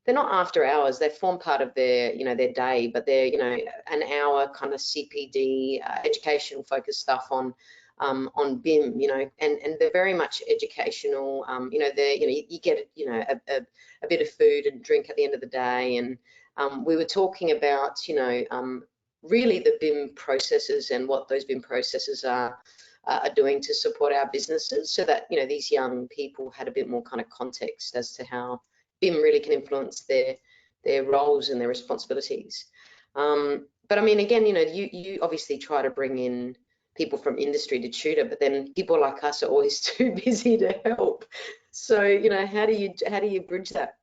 A: they're not after hours, they form part of their, you know, their day, but they're, you know, an hour kind of CPD, educational focused stuff on BIM, you know, and they're very much educational. You know, they're, you know, you get, you know, a bit of food and drink at the end of the day. And we were talking about, you know, really the BIM processes and what those BIM processes are doing to support our businesses, so that, you know, these young people had a bit more kind of context as to how BIM really can influence their roles and their responsibilities. But I mean, again, you know, you obviously try to bring in people from industry to tutor, but then people like us are always too busy to help. So, you know, how do you bridge that?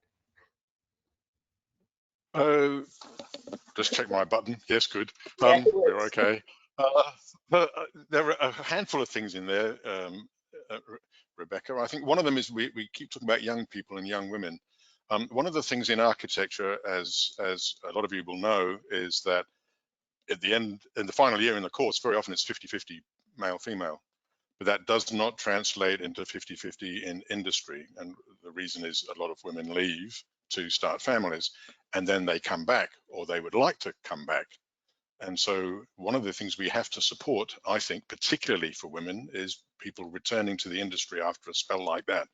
D: Just check my button. Yes, good.
A: Yeah,
D: We're okay. There are a handful of things in there, Rebecca. I think one of them is we keep talking about young people and young women. One of the things in architecture, as a lot of you will know, is that at the end, in the final year in the course, very often it's 50-50 male-female, but that does not translate into 50-50 in industry. And the reason is a lot of women leave to start families, and then they come back, or they would like to come back. And so one of the things we have to support, I think, particularly for women, is people returning to the industry after a spell like that.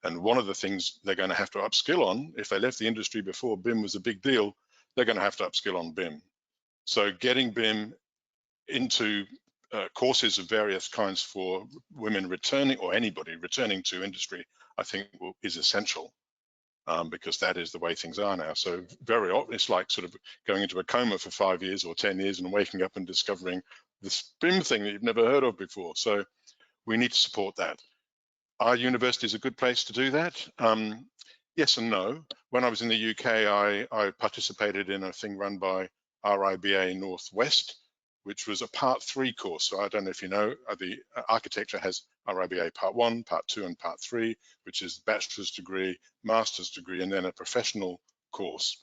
D: And one of the things they're going to have to upskill on, if they left the industry before BIM was a big deal, they're going to have to upskill on BIM. So getting BIM into courses of various kinds for women returning, or anybody returning to industry, I think is essential, because that is the way things are now. So very often it's like sort of going into a coma for 5 years or 10 years and waking up and discovering this BIM thing that you've never heard of before. So we need to support that. Are universities a good place to do that? Yes and no. When I was in the UK, I participated in a thing run by RIBA Northwest, which was a Part 3 course. So I don't know if you know, the architecture has RIBA Part 1, Part 2, and Part 3, which is bachelor's degree, master's degree, and then a professional course.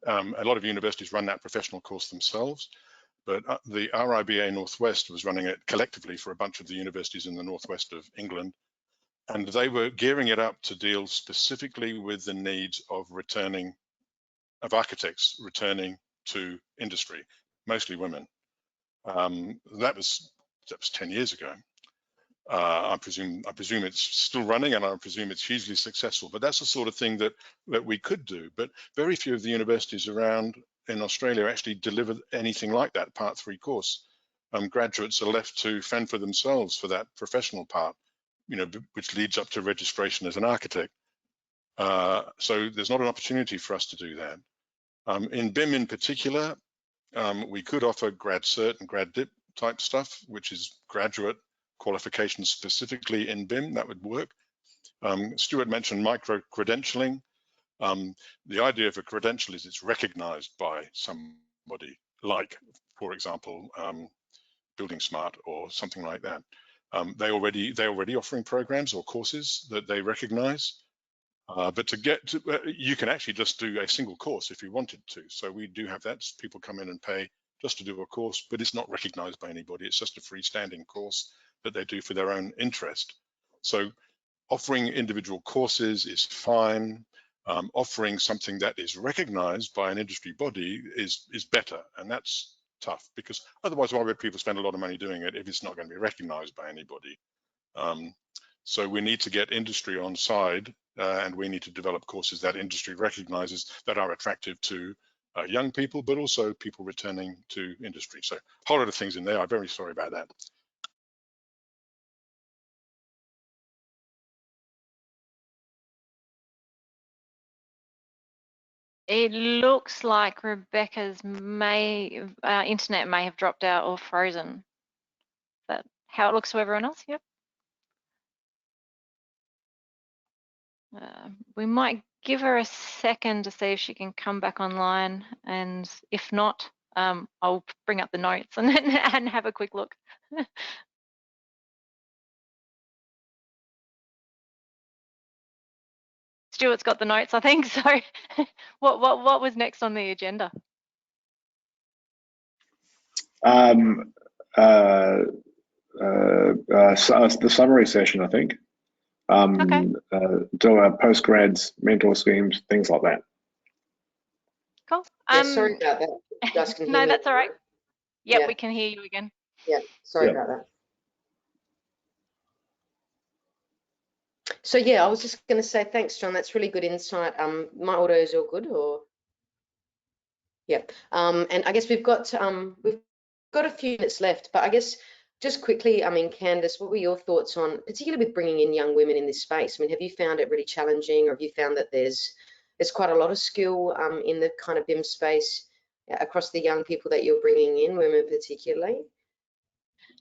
D: A lot of universities run that professional course themselves, but the RIBA Northwest was running it collectively for a bunch of the universities in the northwest of England. And they were gearing it up to deal specifically with the needs of architects returning to industry, mostly women. That was 10 years ago. I presume it's still running, and I presume it's hugely successful. But that's the sort of thing that we could do. But very few of the universities around in Australia actually deliver anything like that Part 3 course. Graduates are left to fend for themselves for that professional part, you know, which leads up to registration as an architect. So there's not an opportunity for us to do that. In BIM in particular, we could offer grad cert and grad dip type stuff, which is graduate qualifications specifically in BIM. That would work. Stuart mentioned micro-credentialing. The idea of a credential is it's recognized by somebody, like, for example, Building Smart or something like that. They're already offering programs or courses that they recognize. But to get to, you can actually just do a single course if you wanted to. So we do have that. People come in and pay just to do a course, but it's not recognized by anybody. It's just a freestanding course that they do for their own interest. So offering individual courses is fine. Offering something that is recognized by an industry body is better, and that's tough, because otherwise why would people spend a lot of money doing it if it's not going to be recognized by anybody? So we need to get industry on side, and we need to develop courses that industry recognizes that are attractive to young people, but also people returning to industry. So a whole lot of things in there. I'm very sorry about that.
B: It looks like Rebecca's internet may have dropped out or frozen. Is that how it looks to everyone else? Yep. We might give her a second to see if she can come back online, and if not, I'll bring up the notes and have a quick look. Stuart's got the notes, I think. So, what was next on the agenda?
E: The summary session, I think.
B: Okay.
E: Do post-grads, mentor schemes, things like that.
B: Cool.
A: Yeah, sorry about that. You guys can hear
B: No,
A: me?
B: that's all right. Yep,
A: Yeah.
B: we can hear you again.
A: Yeah, sorry
E: Yeah.
A: about that. So yeah, I was just going to say thanks, John. That's really good insight. My audio is all good, or yeah. And I guess we've got a few minutes left, but I guess just quickly, I mean, Candice, what were your thoughts on, particularly with bringing in young women in this space? I mean, have you found it really challenging, or have you found that there's quite a lot of skill in the kind of BIM space across the young people that you're bringing in, women particularly?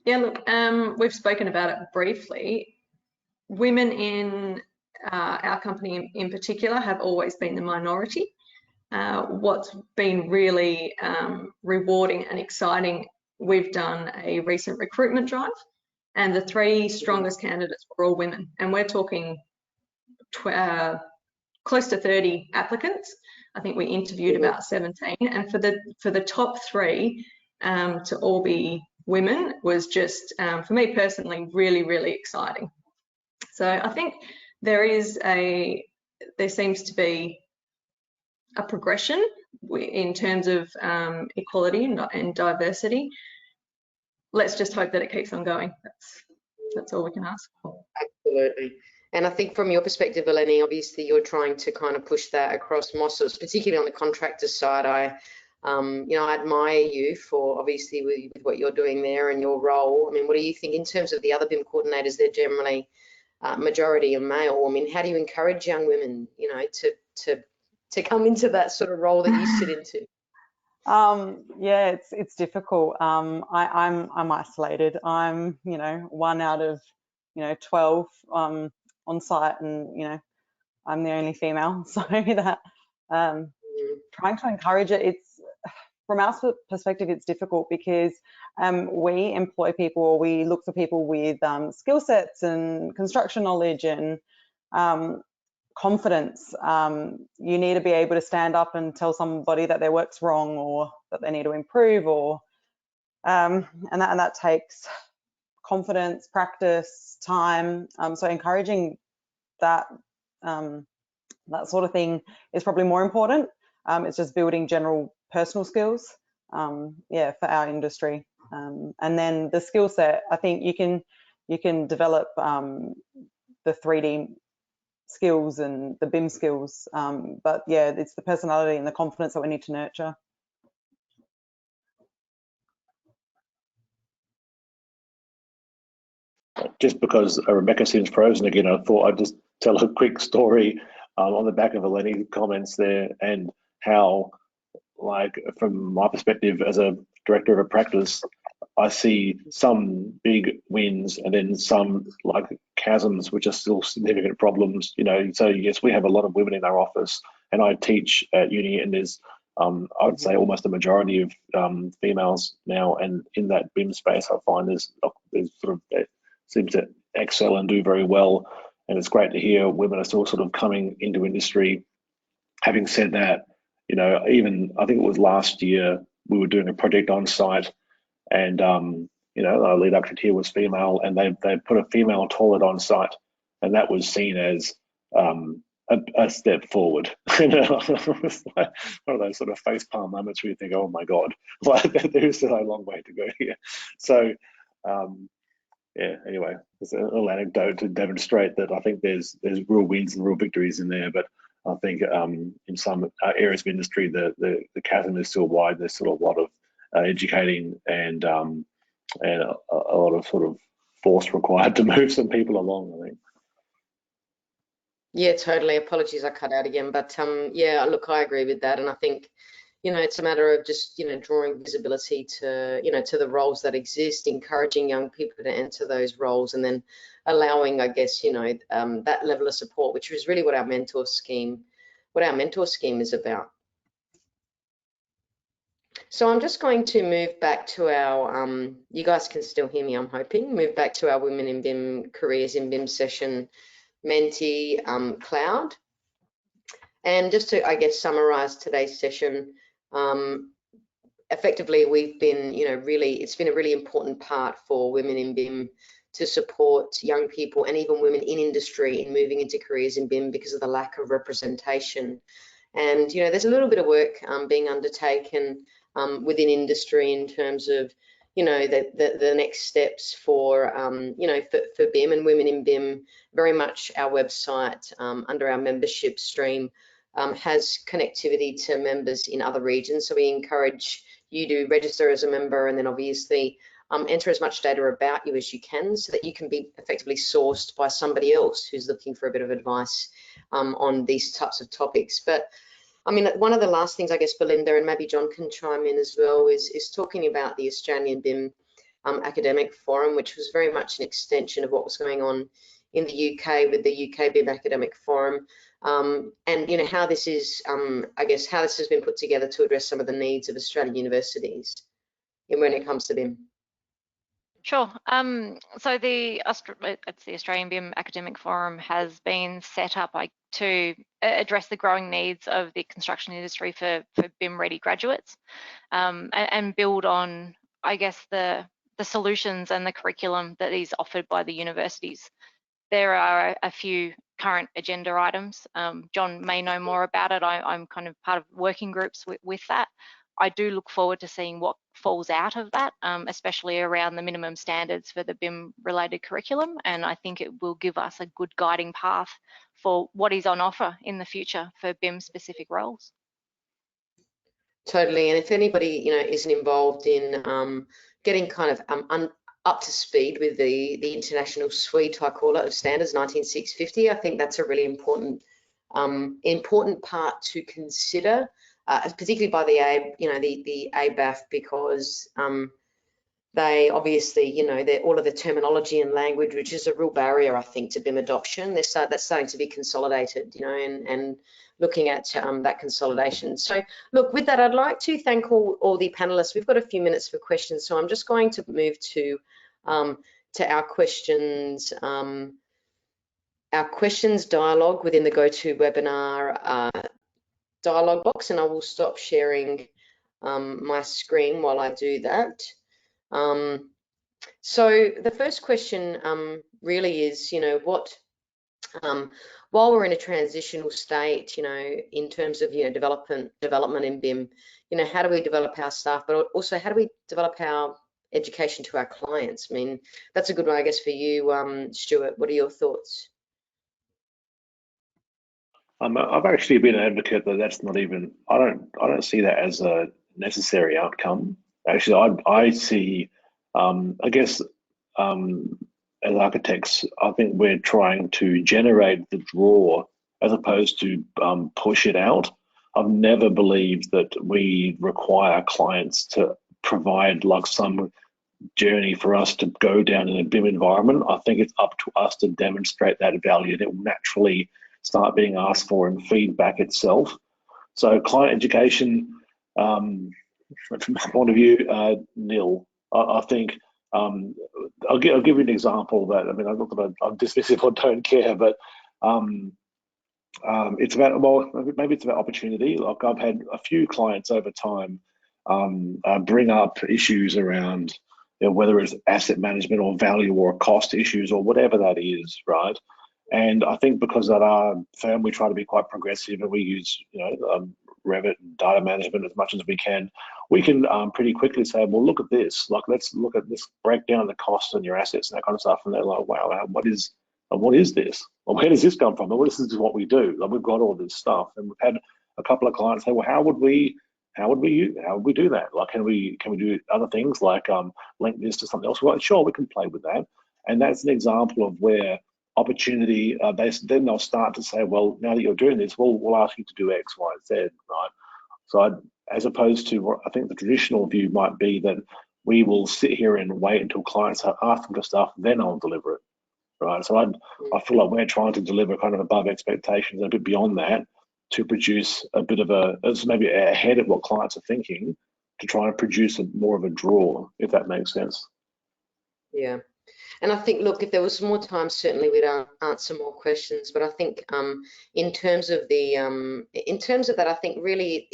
C: Yeah, look, we've spoken about it briefly. Women in our company in particular have always been the minority. What's been really rewarding and exciting, we've done a recent recruitment drive, and the 3 strongest candidates were all women, and we're talking close to 30 applicants. I think we interviewed about 17, and for the top 3 to all be women was just, for me personally, really, really exciting. So I think there seems to be a progression in terms of equality and diversity. Let's just hope that it keeps on going. That's all we can ask for.
A: Absolutely. And I think from your perspective, Eleni, obviously you're trying to kind of push that across MOSS, particularly on the contractor side. I admire you for obviously with what you're doing there and your role. I mean, what do you think in terms of the other BIM coordinators? They're generally majority are male. I mean, how do you encourage young women, you know, to come into that sort of role that you sit into?
F: Yeah, it's difficult. I'm isolated. I'm, you know, 1 out of, 12 on site, and I'm the only female. So that trying to encourage it, it's from our perspective, it's difficult because we employ people, or we look for people with skill sets and construction knowledge and confidence. You need to be able to stand up and tell somebody that their work's wrong, or that they need to improve, or and that takes confidence, practice, time. So encouraging that that sort of thing is probably more important. It's just building general personal skills, yeah, for our industry. And then the skill set, I think you can develop the 3D skills and the BIM skills, but yeah, it's the personality and the confidence that we need to nurture.
E: Just because Rebecca seems frozen again, I thought I'd just tell a quick story on the back of Eleni's comments there, and how, like, from my perspective as a director of a practice, I see some big wins and then some like chasms which are still significant problems. So yes, we have a lot of women in our office, and I teach at uni, and there's I would say almost a majority of females now, and in that BIM space, I find there's sort of seems to excel and do very well, and it's great to hear women are still sort of coming into industry. Having said that, even I think it was last year we were doing a project on site, and our lead architect here was female, and they put a female toilet on site, and that was seen as a step forward. It was like one of those sort of facepalm moments where you think, oh my God, like, there's still a long way to go here. So yeah, anyway, it's a little anecdote to demonstrate that I think there's real wins and real victories in there, but I think in some areas of industry the chasm is still wide. There's still a lot of educating and a lot of sort of force required to move some people along, I think.
A: Yeah, totally. Apologies, I cut out again, but yeah, look, I agree with that, and I think, you know, it's a matter of just, you know, drawing visibility to, you know, to the roles that exist, encouraging young people to enter those roles, and then allowing, I guess, you know, that level of support, which is really what our mentor scheme is about. So I'm just going to move back to our, you guys can still hear me, I'm hoping, move back to our Women in BIM Careers in BIM session Mentee cloud. And just to, I guess, summarize today's session, effectively we've been, you know, really, it's been a really important part for Women in BIM to support young people and even women in industry in moving into careers in BIM because of the lack of representation. And, you know, there's a little bit of work being undertaken within industry in terms of, you know, the next steps for, you know, for BIM and Women in BIM. Very much our website under our membership stream has connectivity to members in other regions. So we encourage you to register as a member, and then obviously enter as much data about you as you can so that you can be effectively sourced by somebody else who's looking for a bit of advice on these types of topics. But I mean, one of the last things, I guess, Belinda, and maybe John can chime in as well, is talking about the Australian BIM Academic Forum, which was very much an extension of what was going on in the UK with the UK BIM Academic Forum, and, you know, how this is, I guess, how this has been put together to address some of the needs of Australian universities when it comes to BIM.
B: Sure. So it's the Australian BIM Academic Forum has been set up to address the growing needs of the construction industry for BIM ready graduates, and build on, I guess, the solutions and the curriculum that is offered by the universities. There are a few current agenda items. John may know more about it. I'm kind of part of working groups with that. I do look forward to seeing what falls out of that, especially around the minimum standards for the BIM related curriculum. And I think it will give us a good guiding path for what is on offer in the future for BIM specific roles. Totally.
A: And if anybody, you know, isn't involved in getting kind of up to speed with the international suite, I call it, of standards 19650, I think that's a really important part to consider. Particularly by the the ABAF, because they obviously, you know, all of the terminology and language, which is a real barrier, I think, to BIM adoption. That's starting to be consolidated, you know, and looking at that consolidation. So, look, with that, I'd like to thank all the panelists. We've got a few minutes for questions, so I'm just going to move to our questions. Our questions dialogue within the GoToWebinar dialog box, and I will stop sharing my screen while I do that. So the first question really is, you know, while we're in a transitional state, you know, in terms of, you know, development in BIM, you know, how do we develop our staff, but also how do we develop our education to our clients? I mean, that's a good one, I guess, for you, Stuart. What are your thoughts?
E: I've actually been an advocate that that's not even, I don't see that as a necessary outcome. Actually, I see, I guess, as architects, I think we're trying to generate the draw as opposed to push it out. I've never believed that we require clients to provide like some journey for us to go down in a BIM environment. I think it's up to us to demonstrate that value, and it will naturally start being asked for in feedback itself. So client education, from my point of view, nil. I think I'll give you an example that, I mean, I'm not that I'm dismissive or don't care, but it's about, well, maybe it's about opportunity. Like I've had a few clients over time bring up issues around, you know, whether it's asset management or value or cost issues or whatever that is, right? And I think because at our firm we try to be quite progressive and we use Revit and data management as much as we can pretty quickly say, well, look at this, like let's look at this breakdown of the costs on your assets and that kind of stuff. And they're like, wow, what is this? Well, where does this come from? And this is what we do. Like, we've got all this stuff, and we've had a couple of clients say, well, how would we do that? Like, can we do other things like link this to something else? Well, sure, we can play with that. And that's an example of where opportunity, then they'll start to say, well, now that you're doing this, we'll ask you to do X, Y, Z, right? So as opposed to what I think the traditional view might be that we will sit here and wait until clients are asking for stuff, then I'll deliver it, right? So I feel like we're trying to deliver kind of above expectations, a bit beyond that, to produce a bit of it's maybe ahead of what clients are thinking, to try and produce more of a draw, if that makes sense.
A: Yeah. And I think, look, if there was more time, certainly we'd answer more questions. But I think in terms of that, I think really,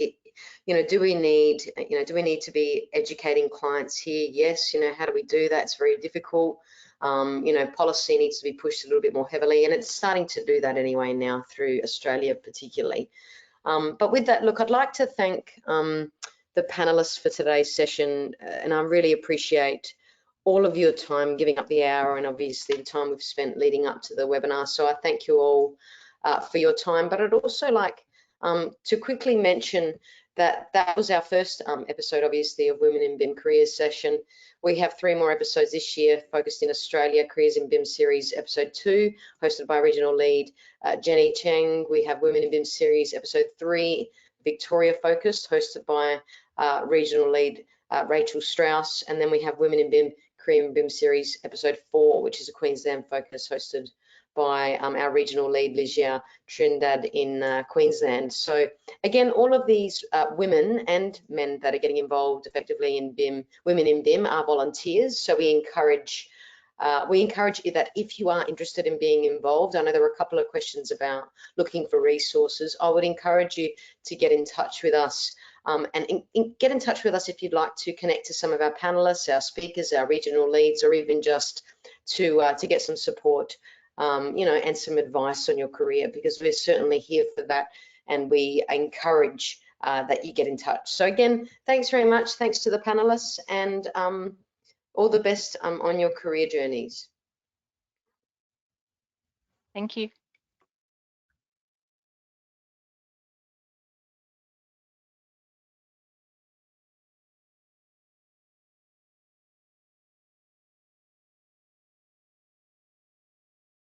A: do we need to be educating clients here? Yes. How do we do that? It's very difficult. Policy needs to be pushed a little bit more heavily, and it's starting to do that anyway now through Australia particularly. But with that, look, I'd like to thank the panelists for today's session, and I really appreciate all of your time, giving up the hour, and obviously the time we've spent leading up to the webinar. So I thank you all for your time. But I'd also like to quickly mention that was our first episode, obviously, of Women in BIM Careers session. We have 3 more episodes this year focused in Australia: Careers in BIM Series episode 2, hosted by regional lead Jenny Cheng. We have Women in BIM Series episode 3, Victoria focused, hosted by regional lead Rachel Strauss. And then we have Women in BIM Career in BIM Series episode 4, which is a Queensland focus, hosted by our regional lead Ligia Trinidad in Queensland. So again, all of these women and men that are getting involved effectively in BIM, Women in BIM, are volunteers. So we encourage you that if you are interested in being involved, I know there were a couple of questions about looking for resources. I would encourage you to get in touch with us. And get in touch with us if you'd like to connect to some of our panelists, our speakers, our regional leads, or even just to get some support, and some advice on your career, because we're certainly here for that, and we encourage that you get in touch. So again, thanks very much. Thanks to the panelists, and all the best on your career journeys.
B: Thank you.